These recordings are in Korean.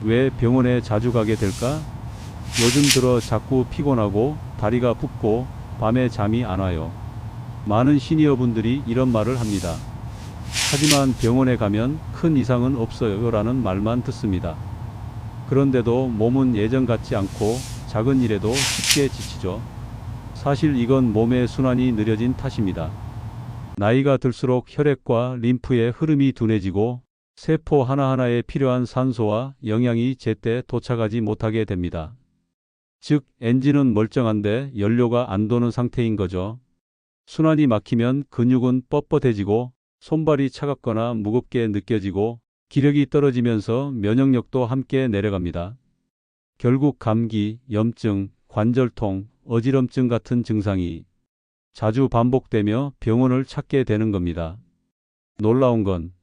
왜 병원에 자주 가게 될까? 요즘 들어 자꾸 피곤하고 다리가 붓고 밤에 잠이 안 와요. 많은 시니어분들이 이런 말을 합니다. 하지만 병원에 가면 큰 이상은 없어요 라는 말만 듣습니다. 그런데도 몸은 예전 같지 않고 작은 일에도 쉽게 지치죠. 사실 이건 몸의 순환이 느려진 탓입니다. 나이가 들수록 혈액과 림프의 흐름이 둔해지고 세포 하나하나에 필요한 산소와 영양이 제때 도착하지 못하게 됩니다. 즉, 엔진은 멀쩡한데 연료가 안 도는 상태인 거죠. 순환이 막히면 근육은 뻣뻣해지고 손발이 차갑거나 무겁게 느껴지고 기력이 떨어지면서 면역력도 함께 내려갑니다. 결국 감기, 염증, 관절통, 어지럼증 같은 증상이 자주 반복되며 병원을 찾게 되는 겁니다. 놀라운 건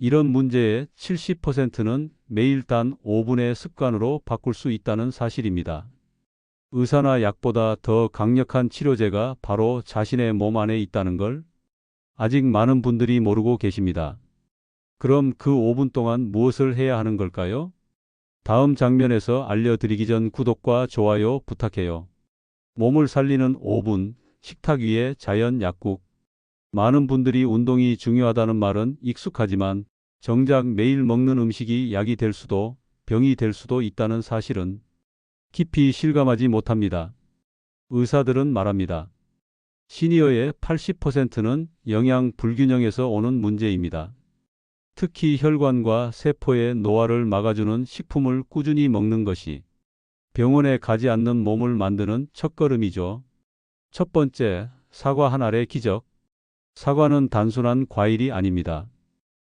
이런 문제의 70%는 매일 단 5분의 습관으로 바꿀 수 있다는 사실입니다. 의사나 약보다 더 강력한 치료제가 바로 자신의 몸 안에 있다는 걸 아직 많은 분들이 모르고 계십니다. 그럼 그 5분 동안 무엇을 해야 하는 걸까요? 다음 장면에서 알려드리기 전 구독과 좋아요 부탁해요. 몸을 살리는 5분, 식탁 위에 자연 약국. 많은 분들이 운동이 중요하다는 말은 익숙하지만 정작 매일 먹는 음식이 약이 될 수도 병이 될 수도 있다는 사실은 깊이 실감하지 못합니다. 의사들은 말합니다. 시니어의 80%는 영양 불균형에서 오는 문제입니다. 특히 혈관과 세포의 노화를 막아주는 식품을 꾸준히 먹는 것이 병원에 가지 않는 몸을 만드는 첫걸음이죠. 첫 번째, 사과 한 알의 기적. 사과는 단순한 과일이 아닙니다.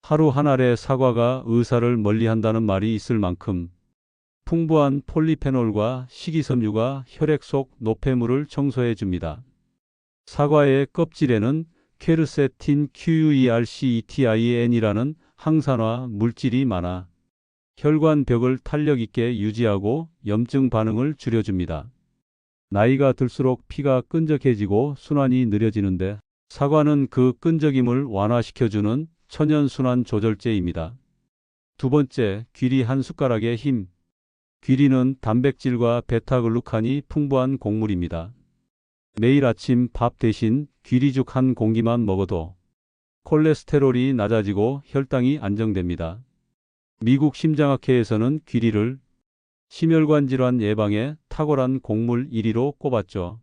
하루 한 알의 사과가 의사를 멀리한다는 말이 있을 만큼 풍부한 폴리페놀과 식이섬유가 혈액 속 노폐물을 청소해 줍니다. 사과의 껍질에는 퀘르세틴 QUERCETIN이라는 항산화 물질이 많아 혈관 벽을 탄력 있게 유지하고 염증 반응을 줄여줍니다. 나이가 들수록 피가 끈적해지고 순환이 느려지는데 사과는 그 끈적임을 완화시켜주는 천연순환 조절제입니다. 두 번째, 귀리 한 숟가락의 힘. 귀리는 단백질과 베타글루칸이 풍부한 곡물입니다. 매일 아침 밥 대신 귀리죽 한 공기만 먹어도 콜레스테롤이 낮아지고 혈당이 안정됩니다. 미국 심장학회에서는 귀리를 심혈관 질환 예방에 탁월한 곡물 1위로 꼽았죠.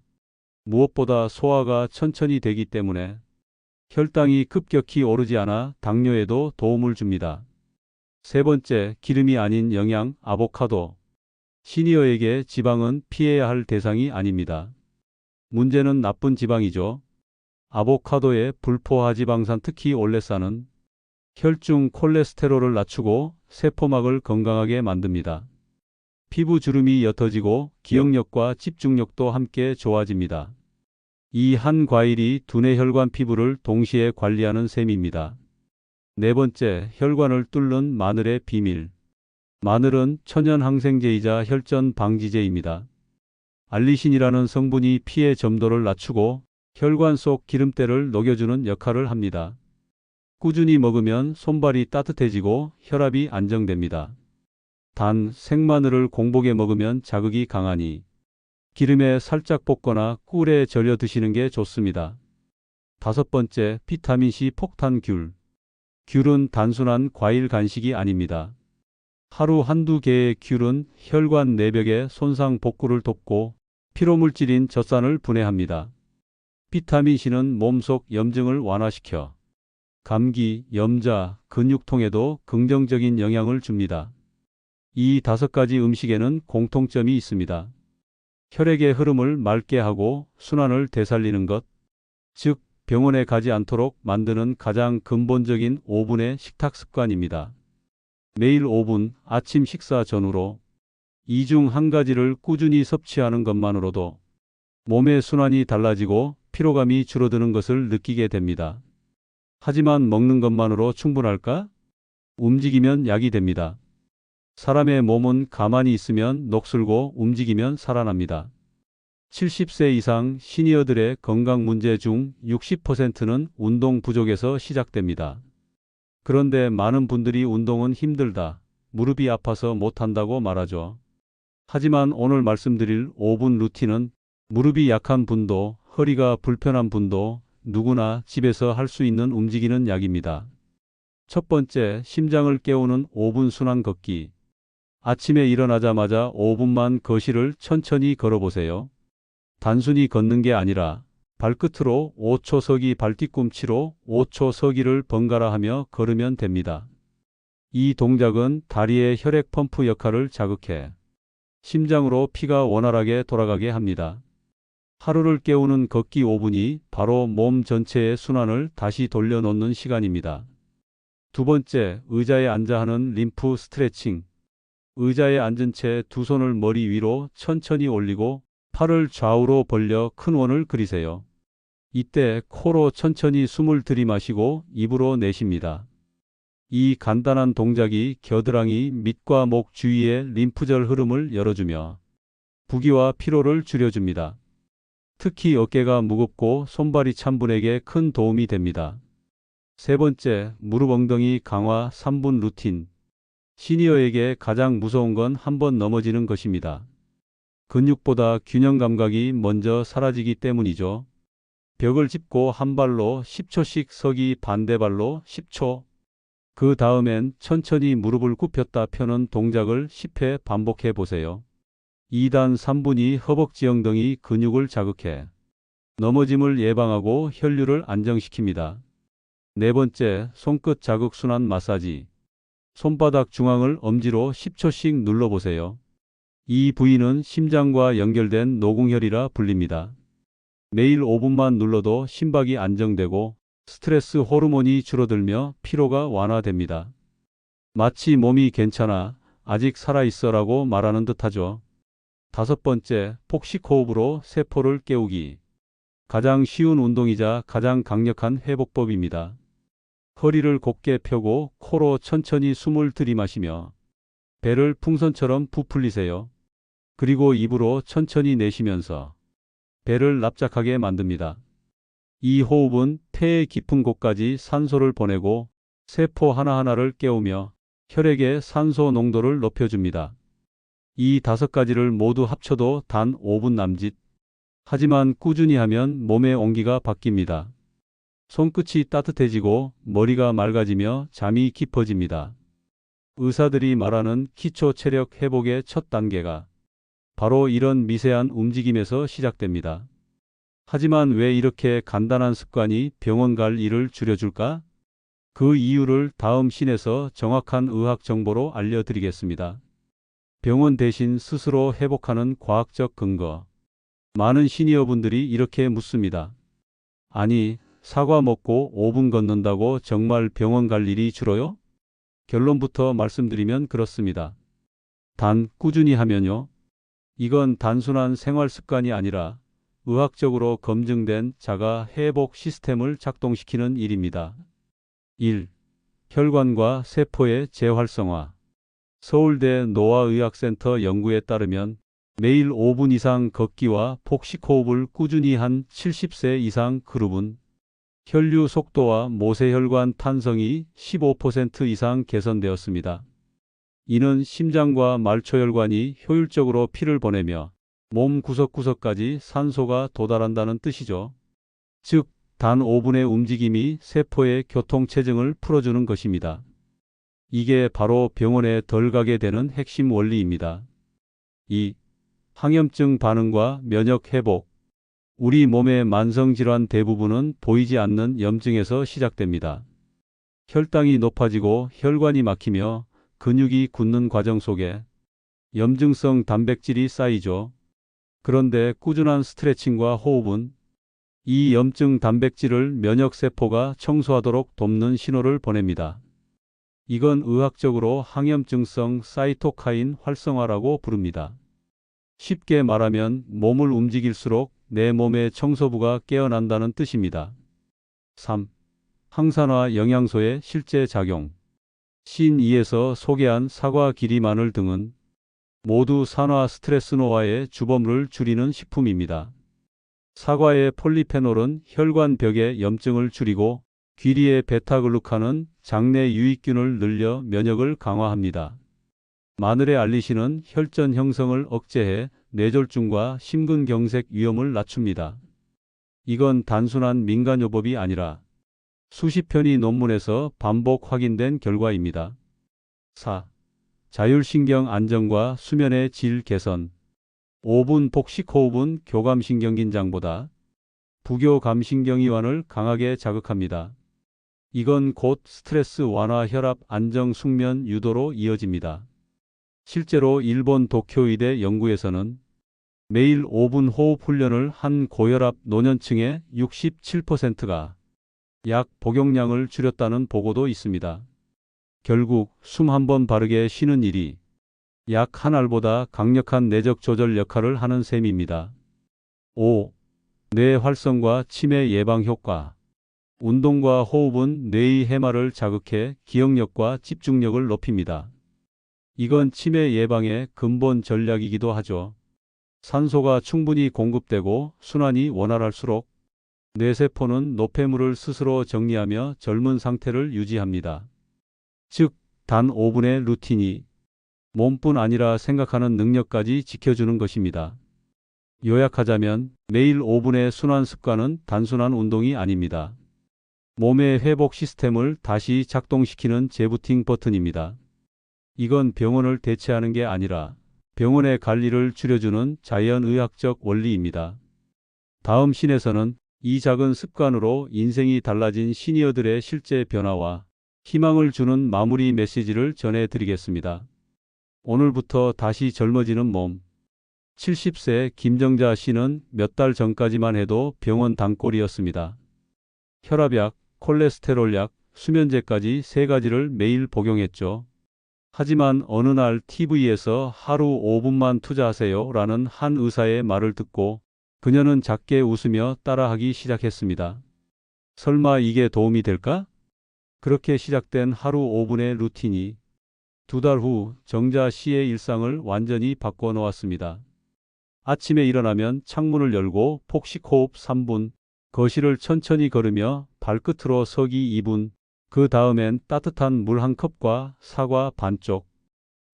무엇보다 소화가 천천히 되기 때문에 혈당이 급격히 오르지 않아 당뇨에도 도움을 줍니다. 세 번째, 기름이 아닌 영양, 아보카도. 시니어에게 지방은 피해야 할 대상이 아닙니다. 문제는 나쁜 지방이죠. 아보카도의 불포화지방산, 특히 올레산은 혈중 콜레스테롤을 낮추고 세포막을 건강하게 만듭니다. 피부 주름이 옅어지고 기억력과 집중력도 함께 좋아집니다. 이 한 과일이 두뇌 혈관 피부를 동시에 관리하는 셈입니다. 네 번째, 혈관을 뚫는 마늘의 비밀. 마늘은 천연 항생제이자 혈전 방지제입니다. 알리신이라는 성분이 피의 점도를 낮추고 혈관 속 기름때를 녹여주는 역할을 합니다. 꾸준히 먹으면 손발이 따뜻해지고 혈압이 안정됩니다. 단, 생마늘을 공복에 먹으면 자극이 강하니 기름에 살짝 볶거나 꿀에 절여 드시는 게 좋습니다. 다섯 번째, 비타민C 폭탄 귤. 귤은 단순한 과일 간식이 아닙니다. 하루 한두 개의 귤은 혈관 내벽의 손상 복구를 돕고 피로물질인 젖산을 분해합니다. 비타민C는 몸속 염증을 완화시켜 감기, 염자, 근육통에도 긍정적인 영향을 줍니다. 이 5가지 음식에는 공통점이 있습니다. 혈액의 흐름을 맑게 하고 순환을 되살리는 것, 즉 병원에 가지 않도록 만드는 가장 근본적인 5분의 식탁 습관입니다. 매일 5분 아침 식사 전후로 이 중 한 가지를 꾸준히 섭취하는 것만으로도 몸의 순환이 달라지고 피로감이 줄어드는 것을 느끼게 됩니다. 하지만 먹는 것만으로 충분할까? 움직이면 약이 됩니다. 사람의 몸은 가만히 있으면 녹슬고 움직이면 살아납니다. 70세 이상 시니어들의 건강 문제 중 60%는 운동 부족에서 시작됩니다. 그런데 많은 분들이 운동은 힘들다, 무릎이 아파서 못한다고 말하죠. 하지만 오늘 말씀드릴 5분 루틴은 무릎이 약한 분도 허리가 불편한 분도 누구나 집에서 할 수 있는 움직이는 약입니다. 첫 번째, 심장을 깨우는 5분 순환 걷기. 아침에 일어나자마자 5분만 거실을 천천히 걸어보세요. 단순히 걷는 게 아니라 발끝으로 5초 서기, 발뒤꿈치로 5초 서기를 번갈아 하며 걸으면 됩니다. 이 동작은 다리의 혈액 펌프 역할을 자극해 심장으로 피가 원활하게 돌아가게 합니다. 하루를 깨우는 걷기 5분이 바로 몸 전체의 순환을 다시 돌려놓는 시간입니다. 두 번째, 의자에 앉아 하는 림프 스트레칭. 의자에 앉은 채 두 손을 머리 위로 천천히 올리고 팔을 좌우로 벌려 큰 원을 그리세요. 이때 코로 천천히 숨을 들이마시고 입으로 내쉽니다. 이 간단한 동작이 겨드랑이 밑과 목 주위의 림프절 흐름을 열어주며 부기와 피로를 줄여줍니다. 특히 어깨가 무겁고 손발이 찬 분에게 큰 도움이 됩니다. 세 번째, 무릎 엉덩이 강화 3분 루틴. 시니어에게 가장 무서운 건 한 번 넘어지는 것입니다. 근육보다 균형 감각이 먼저 사라지기 때문이죠. 벽을 짚고 한 발로 10초씩 서기, 반대발로 10초. 그 다음엔 천천히 무릎을 굽혔다 펴는 동작을 10회 반복해 보세요. 2단 3분이 허벅지 엉덩이 근육을 자극해 넘어짐을 예방하고 혈류를 안정시킵니다. 네 번째, 손끝 자극 순환 마사지. 손바닥 중앙을 엄지로 10초씩 눌러보세요. 이 부위는 심장과 연결된 노궁혈이라 불립니다. 매일 5분만 눌러도 심박이 안정되고 스트레스 호르몬이 줄어들며 피로가 완화됩니다. 마치 몸이 괜찮아, 아직 살아있어라고 말하는 듯하죠. 다섯 번째, 폭식 호흡으로 세포를 깨우기. 가장 쉬운 운동이자 가장 강력한 회복법입니다. 허리를 곧게 펴고 코로 천천히 숨을 들이마시며 배를 풍선처럼 부풀리세요. 그리고 입으로 천천히 내쉬면서 배를 납작하게 만듭니다. 이 호흡은 폐의 깊은 곳까지 산소를 보내고 세포 하나하나를 깨우며 혈액의 산소 농도를 높여줍니다. 이 5가지를 모두 합쳐도 단 5분 남짓. 하지만 꾸준히 하면 몸의 온기가 바뀝니다. 손끝이 따뜻해지고 머리가 맑아지며 잠이 깊어집니다. 의사들이 말하는 기초 체력 회복의 첫 단계가 바로 이런 미세한 움직임에서 시작됩니다. 하지만 왜 이렇게 간단한 습관이 병원 갈 일을 줄여줄까? 그 이유를 다음 씬에서 정확한 의학 정보로 알려드리겠습니다. 병원 대신 스스로 회복하는 과학적 근거. 많은 시니어분들이 이렇게 묻습니다. 아니, 사과 먹고 5분 걷는다고 정말 병원 갈 일이 줄어요? 결론부터 말씀드리면 그렇습니다. 단 꾸준히 하면요. 이건 단순한 생활 습관이 아니라 의학적으로 검증된 자가 회복 시스템을 작동시키는 일입니다. 1. 혈관과 세포의 재활성화. 서울대 노화의학센터 연구에 따르면 매일 5분 이상 걷기와 폭식호흡을 꾸준히 한 70세 이상 그룹은 혈류 속도와 모세혈관 탄성이 15% 이상 개선되었습니다. 이는 심장과 말초혈관이 효율적으로 피를 보내며 몸 구석구석까지 산소가 도달한다는 뜻이죠. 즉, 단 5분의 움직임이 세포의 교통체증을 풀어주는 것입니다. 이게 바로 병원에 덜 가게 되는 핵심 원리입니다. 2. 항염증 반응과 면역 회복. 우리 몸의 만성질환 대부분은 보이지 않는 염증에서 시작됩니다. 혈당이 높아지고 혈관이 막히며 근육이 굳는 과정 속에 염증성 단백질이 쌓이죠. 그런데 꾸준한 스트레칭과 호흡은 이 염증 단백질을 면역세포가 청소하도록 돕는 신호를 보냅니다. 이건 의학적으로 항염증성 사이토카인 활성화라고 부릅니다. 쉽게 말하면 몸을 움직일수록 내 몸의 청소부가 깨어난다는 뜻입니다. 3. 항산화 영양소의 실제 작용. 씬 2에서 소개한 사과, 기리, 마늘 등은 모두 산화 스트레스 노화의 주범을 줄이는 식품입니다. 사과의 폴리페놀은 혈관벽의 염증을 줄이고 귀리의 베타글루칸은 장내 유익균을 늘려 면역을 강화합니다. 마늘에 알리신은 혈전 형성을 억제해 뇌졸중과 심근경색 위험을 낮춥니다. 이건 단순한 민간요법이 아니라 수십 편의 논문에서 반복 확인된 결과입니다. 4. 자율신경 안정과 수면의 질 개선. 5분 복식 호흡은 교감신경긴장보다 부교감신경이완을 강하게 자극합니다. 이건 곧 스트레스 완화, 혈압 안정, 숙면 유도로 이어집니다. 실제로 일본 도쿄의대 연구에서는 매일 5분 호흡 훈련을 한 고혈압 노년층의 67%가 약 복용량을 줄였다는 보고도 있습니다. 결국 숨 한 번 바르게 쉬는 일이 약 한 알보다 강력한 내적 조절 역할을 하는 셈입니다. 5. 뇌 활성과 치매 예방 효과. 운동과 호흡은 뇌의 해마를 자극해 기억력과 집중력을 높입니다. 이건 치매 예방의 근본 전략이기도 하죠. 산소가 충분히 공급되고 순환이 원활할수록 뇌세포는 노폐물을 스스로 정리하며 젊은 상태를 유지합니다. 즉, 단 5분의 루틴이 몸뿐 아니라 생각하는 능력까지 지켜주는 것입니다. 요약하자면 매일 5분의 순환 습관은 단순한 운동이 아닙니다. 몸의 회복 시스템을 다시 작동시키는 재부팅 버튼입니다. 이건 병원을 대체하는 게 아니라 병원의 관리를 줄여주는 자연의학적 원리입니다. 다음 신에서는 이 작은 습관으로 인생이 달라진 시니어들의 실제 변화와 희망을 주는 마무리 메시지를 전해드리겠습니다. 오늘부터 다시 젊어지는 몸. 70세 김정자 씨는 몇 달 전까지만 해도 병원 단골이었습니다. 혈압약, 콜레스테롤약, 수면제까지 3가지를 매일 복용했죠. 하지만 어느 날 TV에서 하루 5분만 투자하세요 라는 한 의사의 말을 듣고 그녀는 작게 웃으며 따라하기 시작했습니다. 설마 이게 도움이 될까? 그렇게 시작된 하루 5분의 루틴이 2달 후 정자 씨의 일상을 완전히 바꿔놓았습니다. 아침에 일어나면 창문을 열고 폭식호흡 3분, 거실을 천천히 걸으며 발끝으로 서기 2분, 그 다음엔 따뜻한 물 한 컵과 사과 반쪽.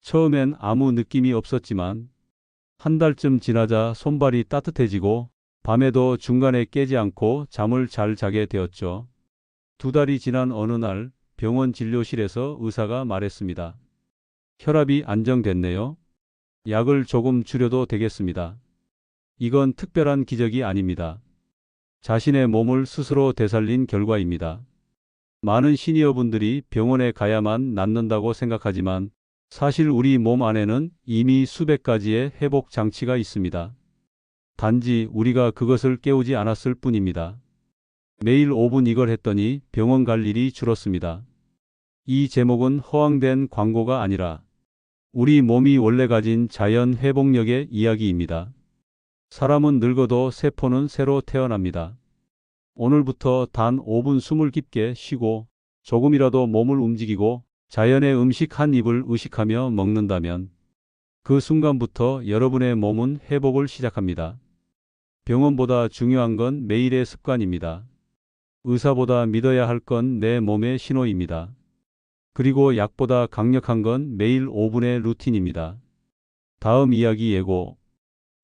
처음엔 아무 느낌이 없었지만 한 달쯤 지나자 손발이 따뜻해지고 밤에도 중간에 깨지 않고 잠을 잘 자게 되었죠. 2달이 지난 어느 날 병원 진료실에서 의사가 말했습니다. 혈압이 안정됐네요. 약을 조금 줄여도 되겠습니다. 이건 특별한 기적이 아닙니다. 자신의 몸을 스스로 되살린 결과입니다. 많은 시니어분들이 병원에 가야만 낫는다고 생각하지만 사실 우리 몸 안에는 이미 수백 가지의 회복 장치가 있습니다. 단지 우리가 그것을 깨우지 않았을 뿐입니다. 매일 5분 이걸 했더니 병원 갈 일이 줄었습니다. 이 제목은 허황된 광고가 아니라 우리 몸이 원래 가진 자연 회복력의 이야기입니다. 사람은 늙어도 세포는 새로 태어납니다. 오늘부터 단 5분 숨을 깊게 쉬고 조금이라도 몸을 움직이고 자연의 음식 한 입을 의식하며 먹는다면 그 순간부터 여러분의 몸은 회복을 시작합니다. 병원보다 중요한 건 매일의 습관입니다. 의사보다 믿어야 할 건 내 몸의 신호입니다. 그리고 약보다 강력한 건 매일 5분의 루틴입니다. 다음 이야기 예고.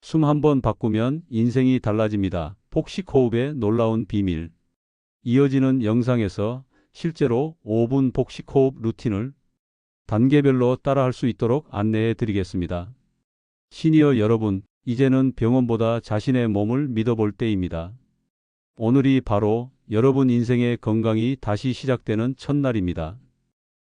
숨 한 번 바꾸면 인생이 달라집니다. 복식호흡의 놀라운 비밀. 이어지는 영상에서 실제로 5분 복식호흡 루틴을 단계별로 따라할 수 있도록 안내해 드리겠습니다. 시니어 여러분, 이제는 병원보다 자신의 몸을 믿어볼 때입니다. 오늘이 바로 여러분 인생의 건강이 다시 시작되는 첫날입니다.